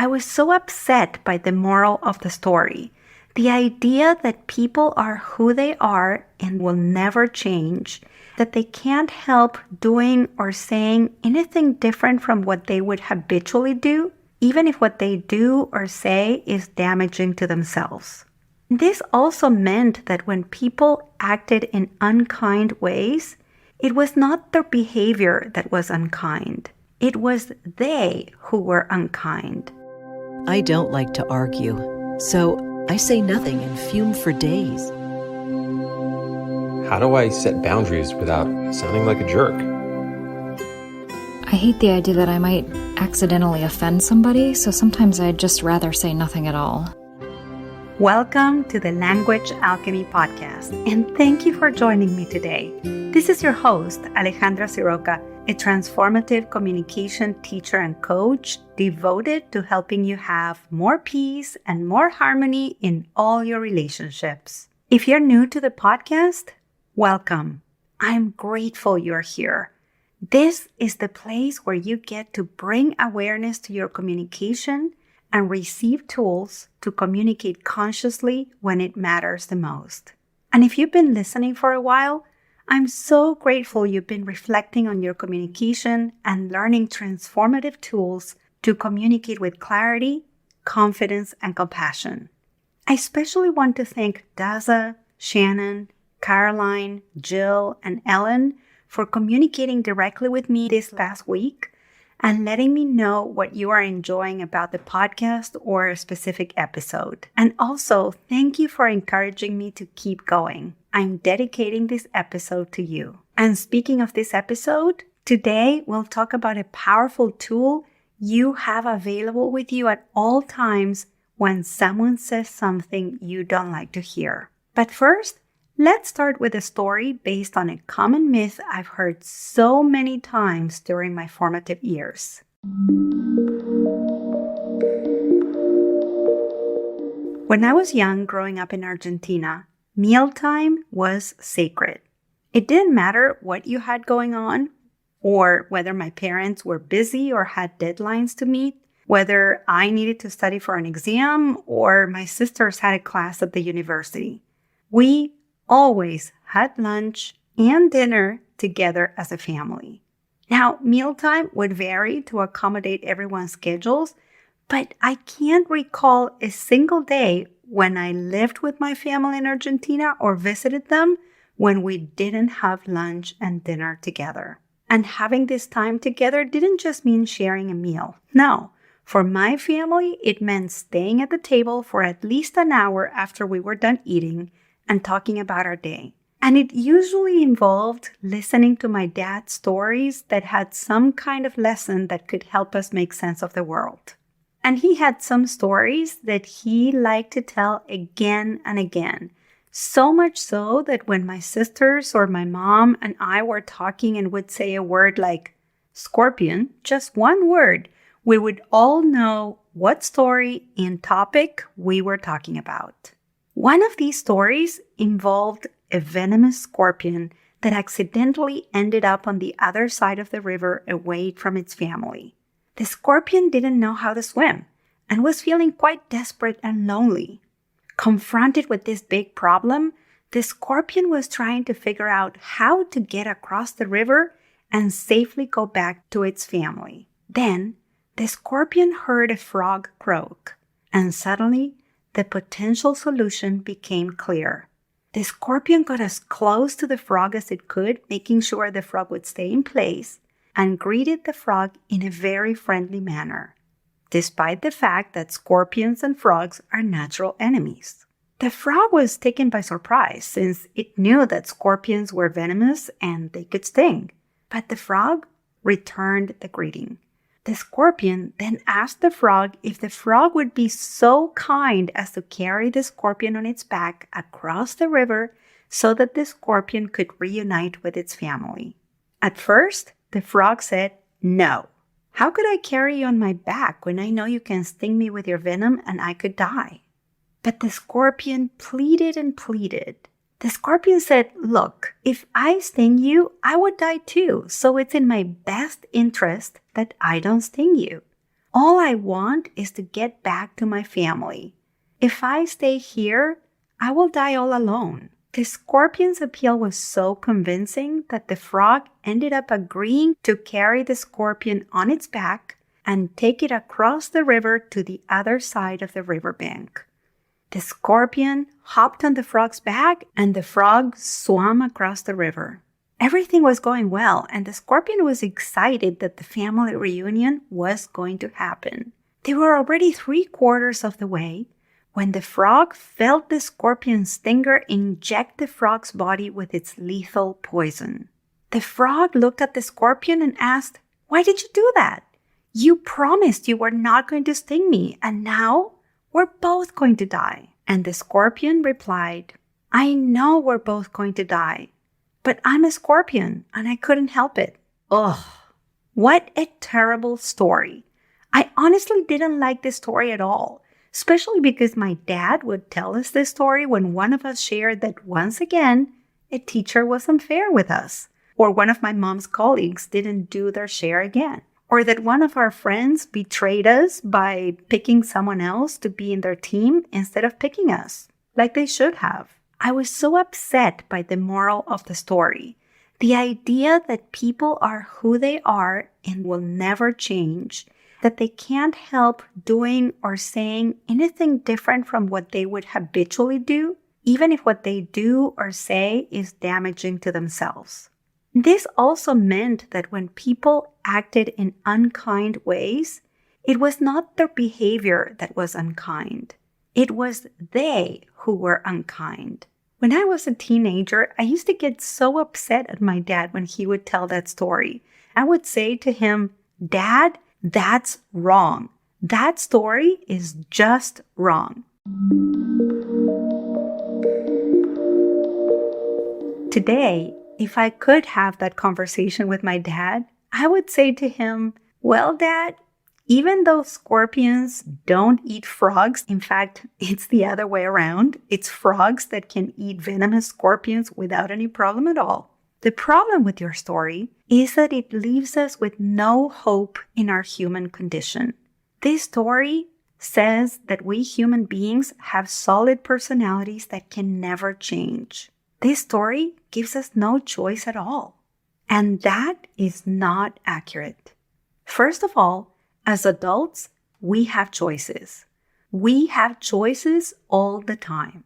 I was so upset by the moral of the story. The idea that people are who they are and will never change, that they can't help doing or saying anything different from what they would habitually do, even if what they do or say is damaging to themselves. This also meant that when people acted in unkind ways, it was not their behavior that was unkind. It was they who were unkind. I don't like to argue, so I say nothing and fume for days. How do I set boundaries without sounding like a jerk? I hate the idea that I might accidentally offend somebody, so sometimes I'd just rather say nothing at all. Welcome to the Language Alchemy Podcast, and thank you for joining me today. This is your host, Alejandra, a transformative communication teacher and coach devoted to helping you have more peace and more harmony in all your relationships. If you're new to the podcast, welcome. I'm grateful you're here. This is the place where you get to bring awareness to your communication and receive tools to communicate consciously when it matters the most. And if you've been listening for a while, I'm so grateful you've been reflecting on your communication and learning transformative tools to communicate with clarity, confidence, and compassion. I especially want to thank Daza, Shannon, Caroline, Jill, and Ellen for communicating directly with me this last week and letting me know what you are enjoying about the podcast or a specific episode. And also, thank you for encouraging me to keep going. I'm dedicating this episode to you. And speaking of this episode, today we'll talk about a powerful tool you have available with you at all times when someone says something you don't like to hear. But first, let's start with a story based on a common myth I've heard so many times during my formative years. When I was young, growing up in Argentina, mealtime was sacred. It didn't matter what you had going on, or whether my parents were busy or had deadlines to meet, whether I needed to study for an exam or my sisters had a class at the university. We always had lunch and dinner together as a family. Now, mealtime would vary to accommodate everyone's schedules, but I can't recall a single day when I lived with my family in Argentina or visited them when we didn't have lunch and dinner together. And having this time together didn't just mean sharing a meal. No, for my family, it meant staying at the table for at least an hour after we were done eating and talking about our day. And it usually involved listening to my dad's stories that had some kind of lesson that could help us make sense of the world. And he had some stories that he liked to tell again and again. So much so that when my sisters or my mom and I were talking and would say a word like scorpion, just one word, we would all know what story and topic we were talking about. One of these stories involved a venomous scorpion that accidentally ended up on the other side of the river away from its family. The scorpion didn't know how to swim and was feeling quite desperate and lonely. Confronted with this big problem, the scorpion was trying to figure out how to get across the river and safely go back to its family. Then, the scorpion heard a frog croak, and suddenly, the potential solution became clear. The scorpion got as close to the frog as it could, making sure the frog would stay in place, and greeted the frog in a very friendly manner, despite the fact that scorpions and frogs are natural enemies. The frog was taken by surprise since it knew that scorpions were venomous and they could sting, but the frog returned the greeting. The scorpion then asked the frog if the frog would be so kind as to carry the scorpion on its back across the river so that the scorpion could reunite with its family. At first, the frog said, "No. How could I carry you on my back when I know you can sting me with your venom and I could die?" But the scorpion pleaded and pleaded. The scorpion said, "Look, if I sting you, I would die too, so it's in my best interest that I don't sting you. All I want is to get back to my family. If I stay here, I will die all alone. The scorpion's appeal was so convincing that the frog ended up agreeing to carry the scorpion on its back and take it across the river to the other side of the riverbank. The scorpion hopped on the frog's back and the frog swam across the river. Everything was going well, and the scorpion was excited that the family reunion was going to happen. They were already 3/4 of the way when the frog felt the scorpion's stinger inject the frog's body with its lethal poison. The frog looked at the scorpion and asked, "Why did you do that? You promised you were not going to sting me, and now we're both going to die." And the scorpion replied, "I know we're both going to die, but I'm a scorpion and I couldn't help it." Ugh, what a terrible story. I honestly didn't like this story at all, especially because my dad would tell us this story when one of us shared that once again, a teacher was unfair with us, or one of my mom's colleagues didn't do their share again, or that one of our friends betrayed us by picking someone else to be in their team instead of picking us, like they should have. I was so upset by the moral of the story. The idea that people are who they are and will never change, that they can't help doing or saying anything different from what they would habitually do, even if what they do or say is damaging to themselves. This also meant that when people acted in unkind ways, it was not their behavior that was unkind. It was they who were unkind. When I was a teenager, I used to get so upset at my dad when he would tell that story. I would say to him, "Dad, that's wrong. That story is just wrong." Today, if I could have that conversation with my dad, I would say to him, "Well, Dad, even though scorpions don't eat frogs, in fact, it's the other way around. It's frogs that can eat venomous scorpions without any problem at all. The problem with your story is that it leaves us with no hope in our human condition. This story says that we human beings have solid personalities that can never change. This story gives us no choice at all. And that is not accurate. First of all, as adults, we have choices. We have choices all the time.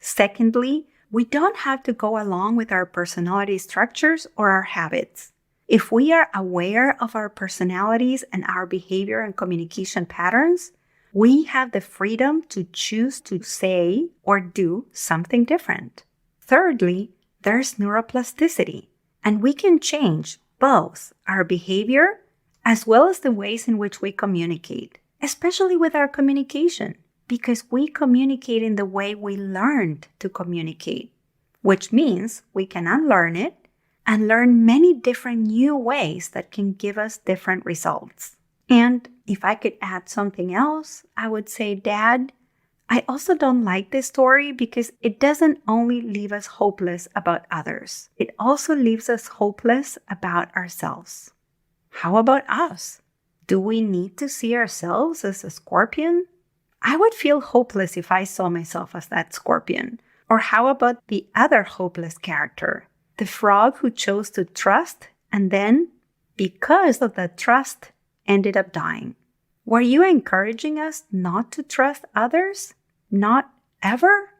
Secondly, we don't have to go along with our personality structures or our habits. If we are aware of our personalities and our behavior and communication patterns, we have the freedom to choose to say or do something different. Thirdly, there's neuroplasticity, and we can change both our behavior as well as the ways in which we communicate, especially with our communication, because we communicate in the way we learned to communicate, which means we can unlearn it and learn many different new ways that can give us different results. And if I could add something else, I would say, Dad, I also don't like this story because it doesn't only leave us hopeless about others. It also leaves us hopeless about ourselves. How about us? Do we need to see ourselves as a scorpion? I would feel hopeless if I saw myself as that scorpion. Or how about the other hopeless character, the frog who chose to trust and then, because of that trust, ended up dying? Were you encouraging us not to trust others? Not ever?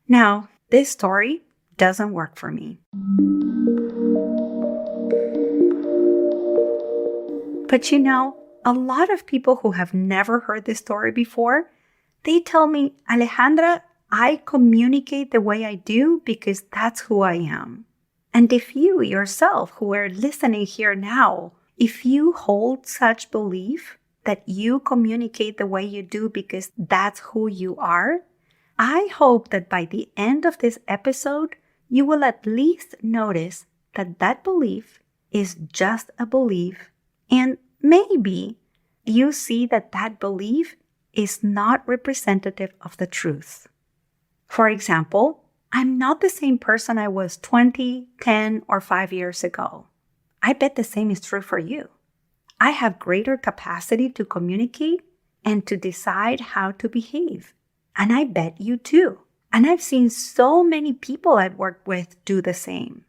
Now, this story doesn't work for me. But you know, a lot of people who have never heard this story before, they tell me, Alejandra, I communicate the way I do because that's who I am. And if you yourself who are listening here now, if you hold such belief that you communicate the way you do because that's who you are, I hope that by the end of this episode, you will at least notice that that belief is just a belief. And maybe you see that that belief is not representative of the truth. For example, I'm not the same person I was 20, 10, or 5 years ago. I bet the same is true for you. I have greater capacity to communicate and to decide how to behave. And I bet you too. And I've seen so many people I've worked with do the same.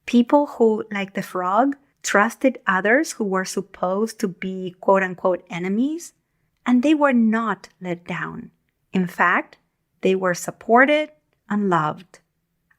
People who, like the frog, trusted others who were supposed to be quote-unquote enemies, and they were not let down. In fact, they were supported and loved.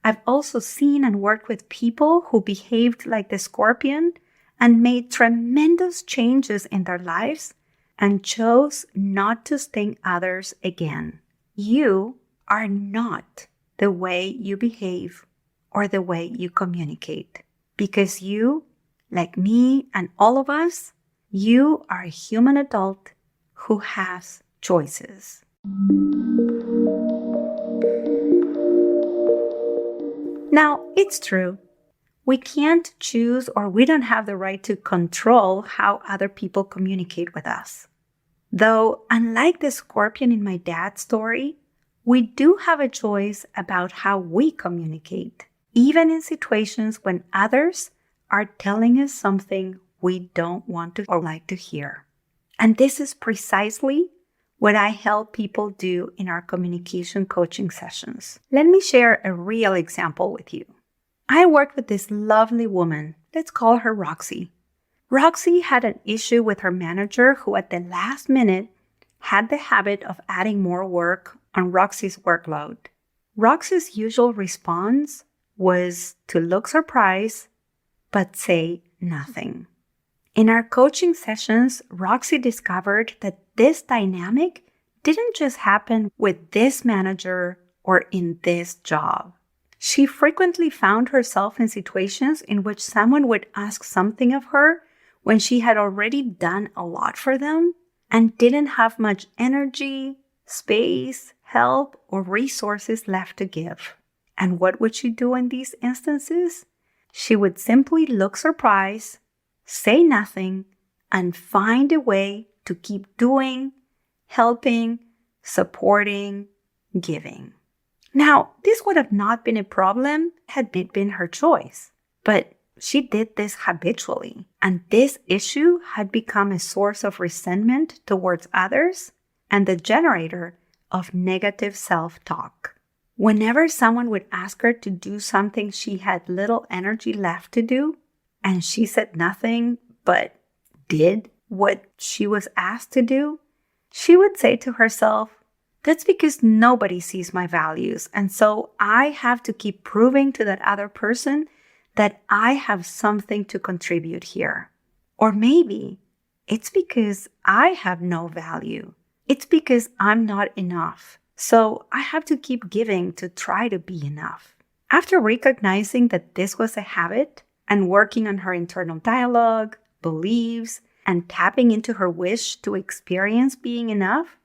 I've also seen and worked with people who behaved like the scorpion and made tremendous changes in their lives and chose not to sting others again. You are not the way you behave or the way you communicate, because you, like me and all of us, you are a human adult who has choices. Now, it's true. We can't choose, or we don't have the right to control how other people communicate with us. Though, unlike the scorpion in my dad's story, we do have a choice about how we communicate, even in situations when others are telling us something we don't want to or like to hear. And this is precisely what I help people do in our communication coaching sessions. Let me share a real example with you. I worked with this lovely woman. Let's call her Roxy. Roxy had an issue with her manager who at the last minute had the habit of adding more work on Roxy's workload. Roxy's usual response was to look surprised but say nothing. In our coaching sessions, Roxy discovered that this dynamic didn't just happen with this manager or in this job. She frequently found herself in situations in which someone would ask something of her when she had already done a lot for them and didn't have much energy, space, help, or resources left to give. And what would she do in these instances? She would simply look surprised, say nothing, and find a way to keep doing, helping, supporting, giving. Now, this would have not been a problem had it been her choice, but she did this habitually, and this issue had become a source of resentment towards others and the generator of negative self-talk. Whenever someone would ask her to do something she had little energy left to do, and she said nothing but did what she was asked to do, she would say to herself, "That's because nobody sees my values, and so I have to keep proving to that other person that I have something to contribute here." Or maybe it's because I have no value. It's because I'm not enough. So I have to keep giving to try to be enough. After recognizing that this was a habit and working on her internal dialogue, beliefs, and tapping into her wish to experience being enough,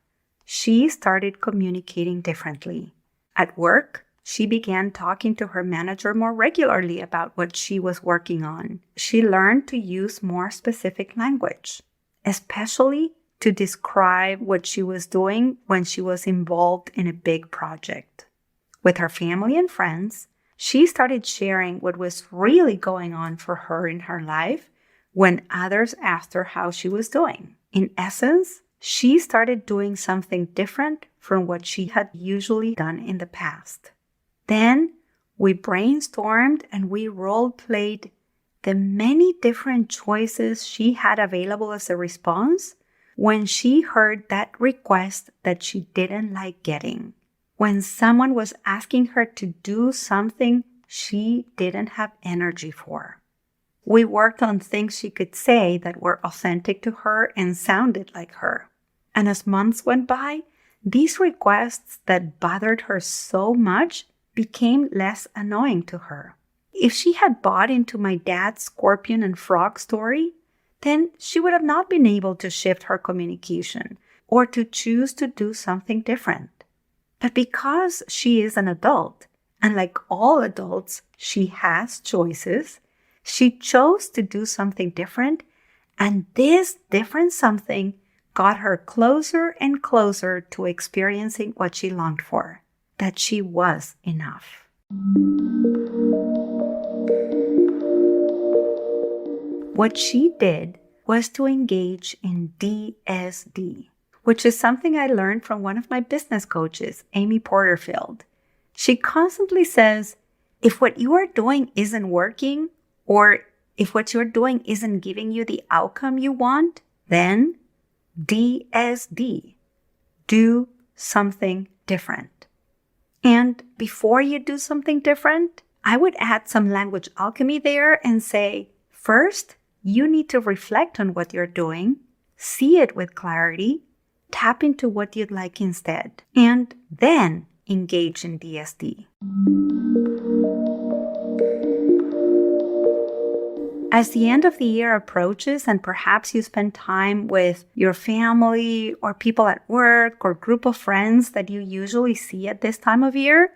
she started communicating differently. At work, she began talking to her manager more regularly about what she was working on. She learned to use more specific language, especially to describe what she was doing when she was involved in a big project. With her family and friends, she started sharing what was really going on for her in her life when others asked her how she was doing. In essence, she started doing something different from what she had usually done in the past. Then we brainstormed and we role-played the many different choices she had available as a response when she heard that request that she didn't like getting. When someone was asking her to do something she didn't have energy for. We worked on things she could say that were authentic to her and sounded like her. And as months went by, these requests that bothered her so much became less annoying to her. If she had bought into my dad's scorpion and frog story, then she would have not been able to shift her communication or to choose to do something different. But because she is an adult, and like all adults, she has choices, she chose to do something different, and this different something got her closer and closer to experiencing what she longed for, that she was enough. What she did was to engage in DSD, which is something I learned from one of my business coaches, Amy Porterfield. She constantly says, if what you are doing isn't working, or if what you're doing isn't giving you the outcome you want, then DSD, do something different. And before you do something different, I would add some language alchemy there and say, first, you need to reflect on what you're doing, see it with clarity, tap into what you'd like instead, and then engage in DSD. As the end of the year approaches and perhaps you spend time with your family or people at work or group of friends that you usually see at this time of year,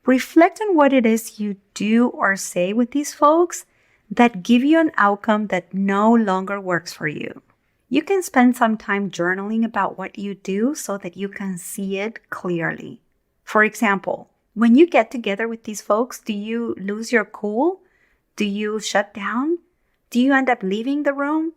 reflect on what it is you do or say with these folks that give you an outcome that no longer works for you. You can spend some time journaling about what you do so that you can see it clearly. For example, when you get together with these folks, do you lose your cool? Do you shut down? Do you end up leaving the room?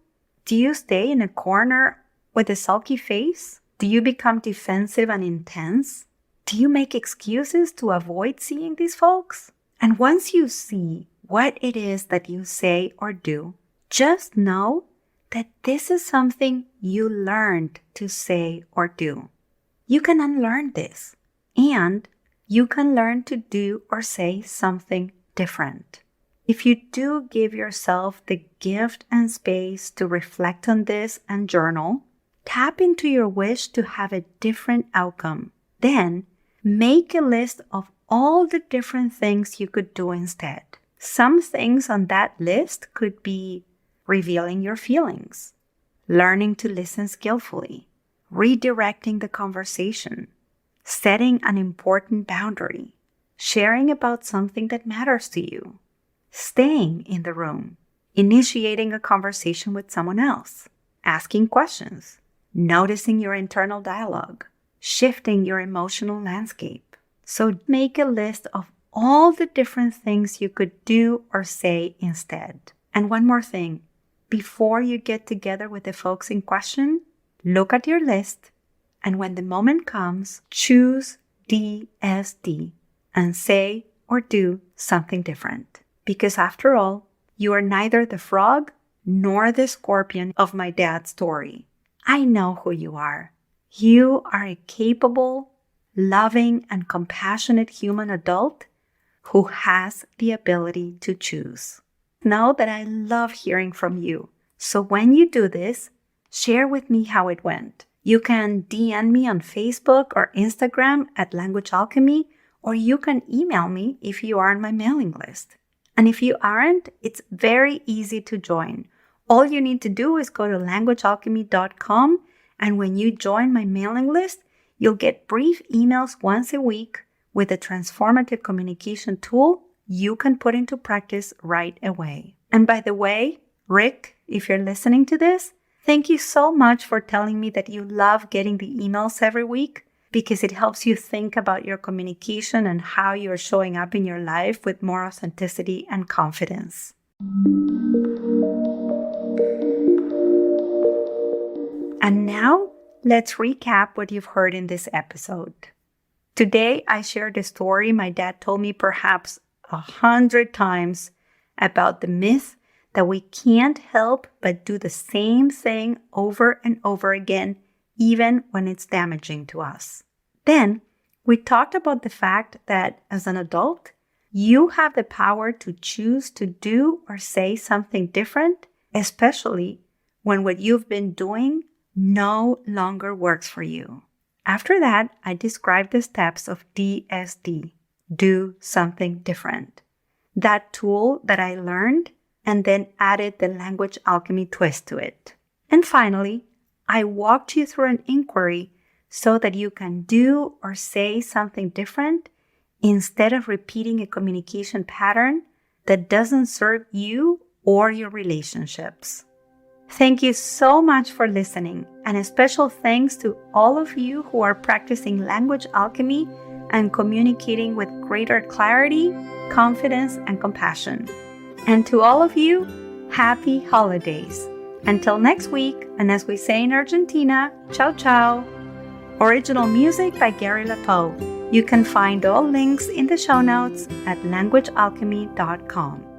Do you stay in a corner with a sulky face? Do you become defensive and intense? Do you make excuses to avoid seeing these folks? And once you see what it is that you say or do, just know that this is something you learned to say or do. You can unlearn this, and you can learn to do or say something different. If you do give yourself the gift and space to reflect on this and journal, tap into your wish to have a different outcome. Then make a list of all the different things you could do instead. Some things on that list could be revealing your feelings, learning to listen skillfully, redirecting the conversation, setting an important boundary, sharing about something that matters to you, staying in the room, initiating a conversation with someone else, asking questions, noticing your internal dialogue, shifting your emotional landscape. So make a list of all the different things you could do or say instead. And one more thing, before you get together with the folks in question, look at your list, and when the moment comes, choose DSD and say or do something different. Because after all, you are neither the frog nor the scorpion of my dad's story. I know who you are. You are a capable, loving, and compassionate human adult who has the ability to choose. Know that I love hearing from you. So when you do this, share with me how it went. You can DM me on Facebook or Instagram at Language Alchemy, or you can email me if you are on my mailing list. And if you aren't, it's very easy to join. All you need to do is go to languagealchemy.com, and when you join my mailing list, you'll get brief emails once a week with a transformative communication tool you can put into practice right away. And by the way, Rick, if you're listening to this, thank you so much for telling me that you love getting the emails every week, because it helps you think about your communication and how you're showing up in your life with more authenticity and confidence. And now, let's recap what you've heard in this episode. Today, I shared a story my dad told me perhaps 100 times about the myth that we can't help but do the same thing over and over again, even when it's damaging to us. Then, we talked about the fact that as an adult, you have the power to choose to do or say something different, especially when what you've been doing no longer works for you. After that, I described the steps of DSD, do something different. That tool that I learned and then added the language alchemy twist to it. And finally, I walked you through an inquiry so that you can do or say something different instead of repeating a communication pattern that doesn't serve you or your relationships. Thank you so much for listening, and a special thanks to all of you who are practicing language alchemy and communicating with greater clarity, confidence, and compassion. And to all of you, happy holidays. Until next week, and as we say in Argentina, ciao ciao. Original music by Gary LaPoe. You can find all links in the show notes at languagealchemy.com.